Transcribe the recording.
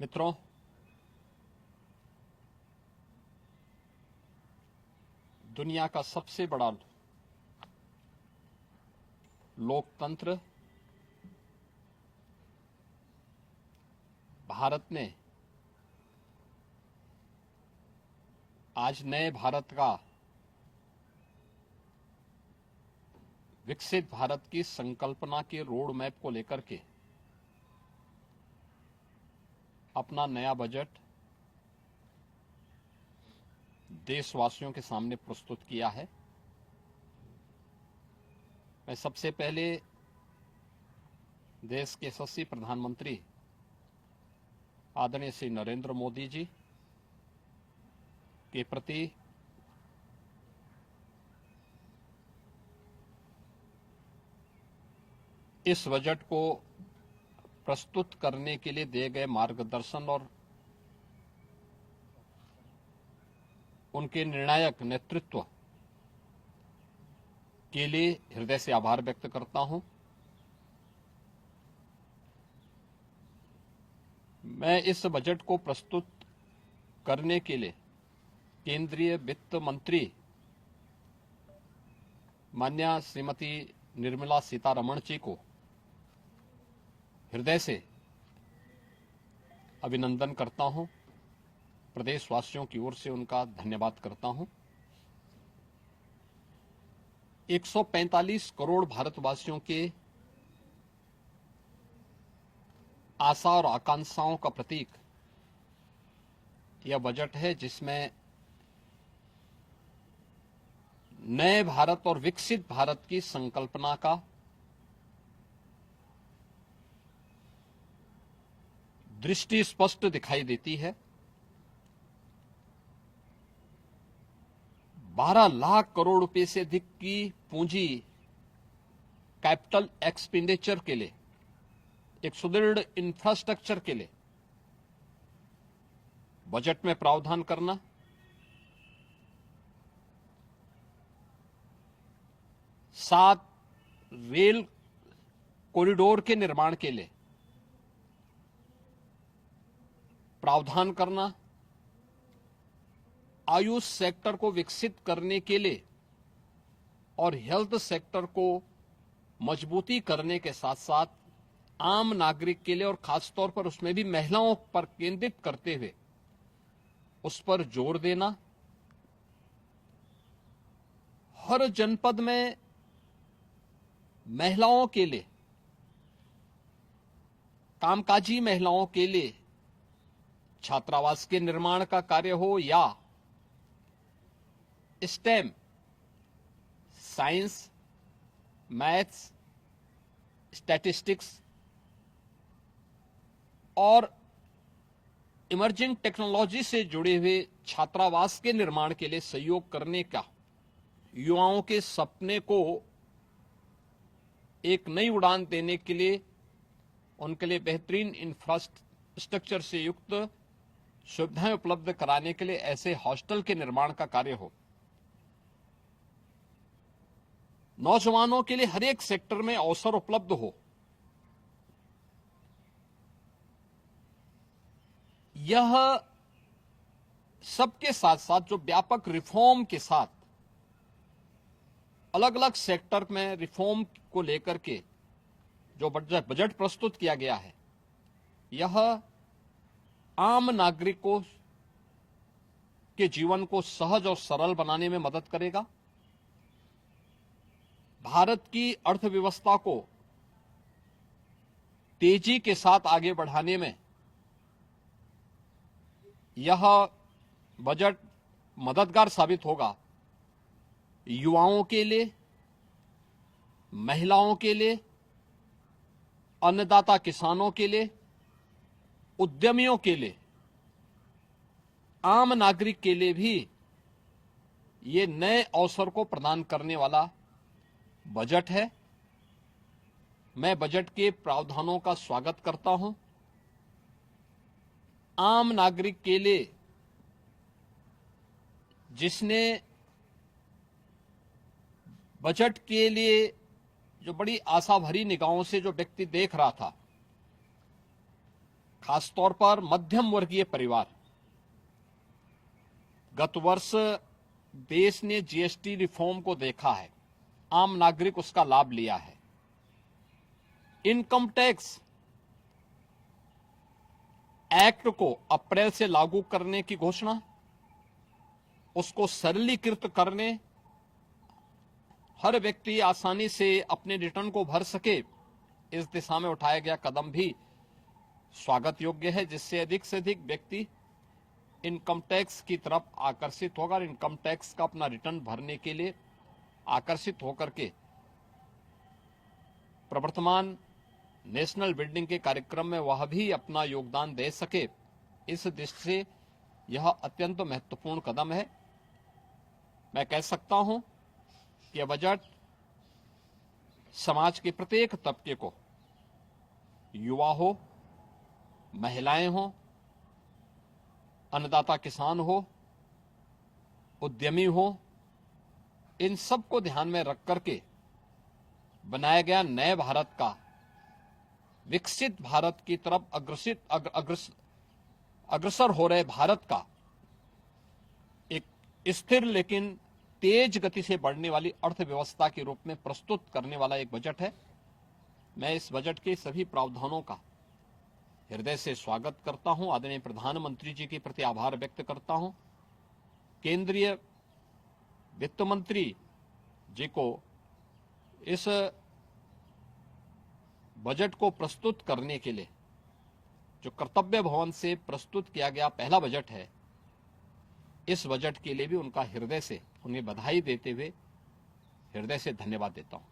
मित्रों, दुनिया का सबसे बड़ा लोकतंत्र भारत ने आज नए भारत का, विकसित भारत की संकल्पना के रोड मैप को लेकर के अपना नया बजट देशवासियों के सामने प्रस्तुत किया है। मैं सबसे पहले देश के यशस्वी प्रधानमंत्री आदरणीय श्री नरेंद्र मोदी जी के प्रति इस बजट को प्रस्तुत करने के लिए दिए गए मार्गदर्शन और उनके निर्णायक नेतृत्व के लिए हृदय से आभार व्यक्त करता हूं। मैं इस बजट को प्रस्तुत करने के लिए केंद्रीय वित्त मंत्री माननीय श्रीमती निर्मला सीतारमण जी को हृदय से अभिनंदन करता हूं। प्रदेशवासियों की ओर से उनका धन्यवाद करता हूं। 145 करोड़ भारतवासियों के आशा और आकांक्षाओं का प्रतीक यह बजट है, जिसमें नए भारत और विकसित भारत की संकल्पना का दृष्टि स्पष्ट दिखाई देती है। 12 लाख करोड़ रुपए से अधिक की पूंजी कैपिटल एक्सपेंडिचर के लिए, एक सुदृढ़ इंफ्रास्ट्रक्चर के लिए बजट में प्रावधान करना, सात रेल कॉरिडोर के निर्माण के लिए प्रावधान करना, आयुष सेक्टर को विकसित करने के लिए और हेल्थ सेक्टर को मजबूती करने के साथ साथ आम नागरिक के लिए और खासतौर पर उसमें भी महिलाओं पर केंद्रित करते हुए उस पर जोर देना, हर जनपद में महिलाओं के लिए, कामकाजी महिलाओं के लिए छात्रावास के निर्माण का कार्य हो या स्टेम, साइंस, मैथ्स, स्टैटिस्टिक्स और इमर्जिंग टेक्नोलॉजी से जुड़े हुए छात्रावास के निर्माण के लिए सहयोग करने का, युवाओं के सपने को एक नई उड़ान देने के लिए उनके लिए बेहतरीन इंफ्रास्ट्रक्चर से युक्त सुविधाएं उपलब्ध कराने के लिए ऐसे हॉस्टल के निर्माण का कार्य हो, नौजवानों के लिए हर एक सेक्टर में अवसर उपलब्ध हो, यह सबके साथ साथ जो व्यापक रिफॉर्म के साथ अलग अलग सेक्टर में रिफॉर्म को लेकर के जो बजट प्रस्तुत किया गया है, यह आम नागरिकों के जीवन को सहज और सरल बनाने में मदद करेगा। भारत की अर्थव्यवस्था को तेजी के साथ आगे बढ़ाने में यह बजट मददगार साबित होगा। युवाओं के लिए, महिलाओं के लिए, अन्नदाता किसानों के लिए, उद्यमियों के लिए, आम नागरिक के लिए भी ये नए अवसर को प्रदान करने वाला बजट है। मैं बजट के प्रावधानों का स्वागत करता हूं। आम नागरिक के लिए, जिसने बजट के लिए जो बड़ी आशा भरी निगाहों से जो व्यक्ति देख रहा था, खासतौर पर मध्यम वर्गीय परिवार, गत वर्ष देश ने जीएसटी रिफॉर्म को देखा है, आम नागरिक उसका लाभ लिया है। इनकम टैक्स एक्ट को अप्रैल से लागू करने की घोषणा, उसको सरलीकृत करने, हर व्यक्ति आसानी से अपने रिटर्न को भर सके, इस दिशा में उठाया गया कदम भी स्वागत योग्य है, जिससे अधिक से अधिक व्यक्ति इनकम टैक्स की तरफ आकर्षित होगा और इनकम टैक्स का अपना रिटर्न भरने के लिए आकर्षित होकर के प्रवर्तमान नेशनल बिल्डिंग के कार्यक्रम में वह भी अपना योगदान दे सके। इस दृष्टि से यह अत्यंत महत्वपूर्ण कदम है। मैं कह सकता हूं कि यह बजट समाज के प्रत्येक तबके को, युवा हो, महिलाएं हो, अन्नदाता किसान हो, उद्यमी हो, इन सब को ध्यान में रख करके बनाया गया नए भारत का, विकसित भारत की तरफ अग्रसर हो रहे भारत का एक स्थिर लेकिन तेज गति से बढ़ने वाली अर्थव्यवस्था के रूप में प्रस्तुत करने वाला एक बजट है। मैं इस बजट के सभी प्रावधानों का हृदय से स्वागत करता हूं, आदरणीय प्रधानमंत्री जी के प्रति आभार व्यक्त करता हूं, केंद्रीय वित्त मंत्री जी को इस बजट को प्रस्तुत करने के लिए, जो कर्तव्य भवन से प्रस्तुत किया गया पहला बजट है, इस बजट के लिए भी उनका हृदय से उन्हें बधाई देते हुए हृदय से धन्यवाद देता हूं।